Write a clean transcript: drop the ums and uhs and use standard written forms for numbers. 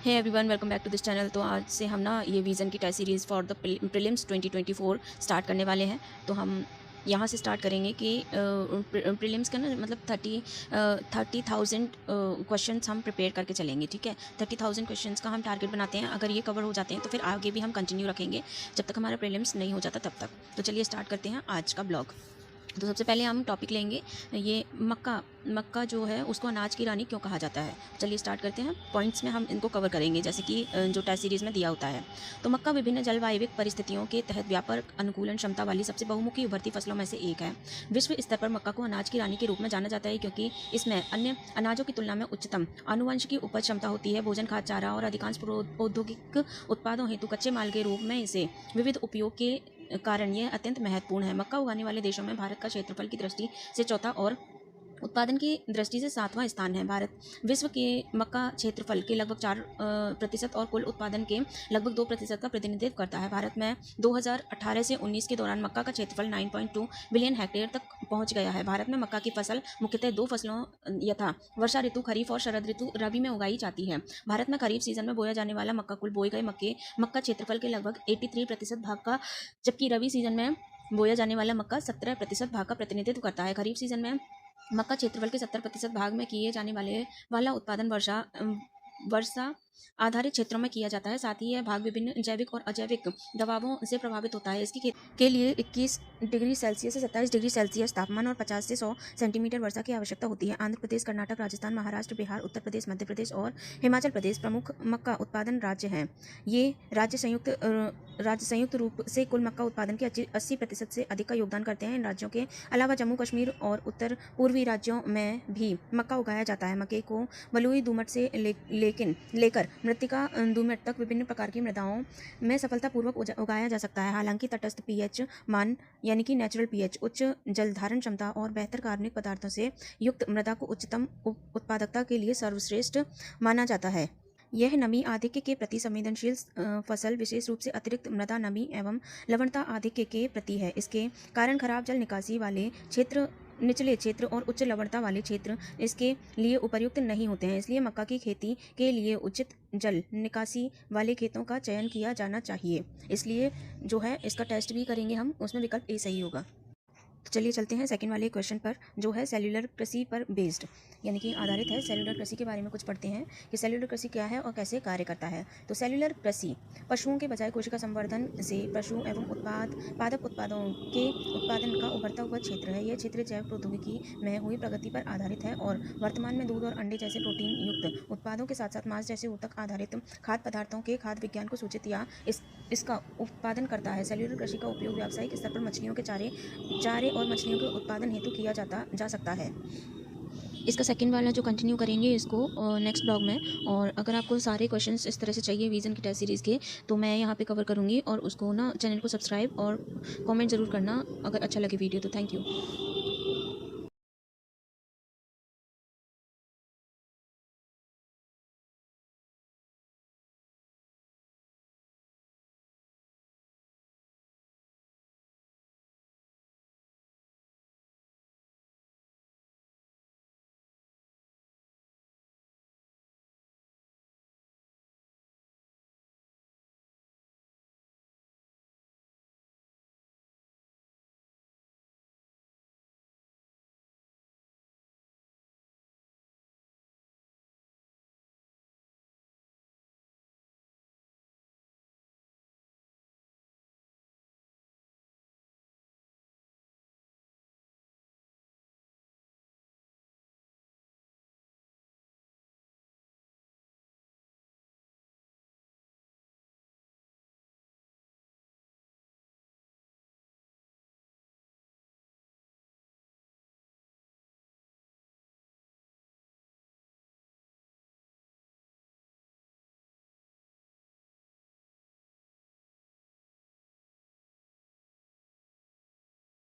Hey everyone, welcome back to this channel. तो आज से हम ना ये विज़न की test series for the prelims 2024 start करने वाले हैं। तो हम यहाँ से स्टार्ट करेंगे कि प्रीलिम्स का ना मतलब 30,000 क्वेश्चंस हम प्रिपेयर करके चलेंगे। ठीक है, 30,000 क्वेश्चंस का हम टारगेट बनाते हैं। अगर ये कवर हो जाते हैं तो फिर आगे भी हम कंटिन्यू रखेंगे जब तक हमारा प्रीलिम्स नहीं हो जाता तब तक। तो चलिए स्टार्ट करते हैं आज का ब्लॉग। तो सबसे पहले हम टॉपिक लेंगे ये मक्का जो है उसको अनाज की रानी क्यों कहा जाता है। चलिए स्टार्ट करते हैं। पॉइंट्स में हम इनको कवर करेंगे जैसे कि जो टेस्ट सीरीज़ में दिया होता है। तो मक्का विभिन्न जलवायविक परिस्थितियों के तहत व्यापक अनुकूलन क्षमता वाली सबसे बहुमुखी उभरती फसलों में से एक है। विश्व स्तर पर मक्का को अनाज की रानी के रूप में जाना जाता है क्योंकि इसमें अन्य अनाजों की तुलना में उच्चतम आनुवंशिक उपज क्षमता होती है। भोजन, खाद्य, चारा और अधिकांश औद्योगिक उत्पादों हेतु कच्चे माल के रूप में इसे विविध उपयोग के कारण यह अत्यंत महत्वपूर्ण है। मक्का उगाने वाले देशों में भारत का क्षेत्रफल की दृष्टि से चौथा और उत्पादन की दृष्टि से 7वां स्थान है। भारत विश्व के मक्का क्षेत्रफल के लगभग 4% और कुल उत्पादन के लगभग 2% का प्रतिनिधित्व करता है। भारत में 2018 से 19 के दौरान मक्का का क्षेत्रफल 9.2 बिलियन हेक्टेयर तक पहुंच गया है। भारत में मक्का की फसल मुख्यतः 2 फसलों यथा वर्षा ऋतु खरीफ और शरद ऋतु रबी में उगाई जाती है। भारत में खरीफ सीजन में बोया जाने वाला मक्का कुल बोए गए मक्का क्षेत्रफल के लगभग 83% भाग का, जबकि रबी सीजन में बोया जाने वाला मक्का 17% भाग का प्रतिनिधित्व करता है। खरीफ सीजन में मक्का क्षेत्रफल के 70% भाग में किए जाने वाला उत्पादन वर्षा आधारित क्षेत्रों में किया जाता है। साथ ही यह भाग विभिन्न जैविक और अजैविक दबावों से प्रभावित होता है। इसकी खेती के लिए 21 डिग्री सेल्सियस से 27 डिग्री सेल्सियस तापमान और 50 से 100 सेंटीमीटर वर्षा की आवश्यकता होती है। आंध्र प्रदेश, कर्नाटक, राजस्थान, महाराष्ट्र, बिहार, उत्तर प्रदेश, मध्य प्रदेश और हिमाचल प्रदेश प्रमुख मक्का उत्पादन राज्य हैं। ये राज्य संयुक्त रूप से कुल मक्का उत्पादन के 80% से अधिक का योगदान करते हैं। इन राज्यों के अलावा जम्मू कश्मीर और उत्तर पूर्वी राज्यों में भी मक्का उगाया जाता है। मक्के को बलुई दोमट से लेकर मृत्तिका दोमट तक विभिन्न प्रकार की मृदाओं में सफलतापूर्वक उगाया जा सकता है। हालांकि तटस्थ पीएच मान यानी कि नेचुरल पीएच, उच्च जल धारण क्षमता और बेहतर कार्बनिक पदार्थों से युक्त मृदा को उच्चतम उत्पादकता के लिए सर्वश्रेष्ठ माना जाता है। यह नमी आधिक्य के प्रति संवेदनशील फसल विशेष रूप से अतिरिक्त मृदा नमी एवं लवणता आधिक्य के प्रति है। इसके कारण खराब जल निकासी वाले क्षेत्र, निचले क्षेत्र और उच्च लवणता वाले क्षेत्र इसके लिए उपयुक्त नहीं होते हैं। इसलिए मक्का की खेती के लिए उचित जल निकासी वाले खेतों का चयन किया जाना चाहिए। इसलिए जो है इसका टेस्ट भी करेंगे हम, उसमें विकल्प ए सही होगा। तो चलिए चलते हैं सेकंड वाले क्वेश्चन पर, जो है सेल्युलर कृषि पर बेस्ड यानी कि आधारित है। सेल्युलर कृषि के बारे में कुछ पढ़ते हैं कि सेल्युलर कृषि क्या है और कैसे कार्य करता है। तो सेल्युलर कृषि पशुओं के बजाय कोशिका संवर्धन से पशु एवं पादप उत्पादों के उत्पादन का उभरता हुआ क्षेत्र है। यह क्षेत्र जैव प्रौद्योगिकी में हुई प्रगति पर आधारित है और वर्तमान में दूध और अंडे जैसे प्रोटीन युक्त उत्पादों के साथ साथ मांस जैसे ऊतक आधारित खाद्य पदार्थों के खाद्य विज्ञान को सूचित या इसका उत्पादन करता है। सेल्युलर कृषि का उपयोग व्यावसायिक स्तर पर मछलियों के चारे और मछलियों के उत्पादन हेतु किया जा सकता है। इसका सेकंड वाला जो कंटिन्यू करेंगे इसको नेक्स्ट ब्लॉग में। और अगर आपको सारे क्वेश्चंस इस तरह से चाहिए विजन की टेस्ट सीरीज़ के, तो मैं यहाँ पे कवर करूँगी। और उसको ना चैनल को सब्सक्राइब और कमेंट ज़रूर करना अगर अच्छा लगे वीडियो तो। Thank you.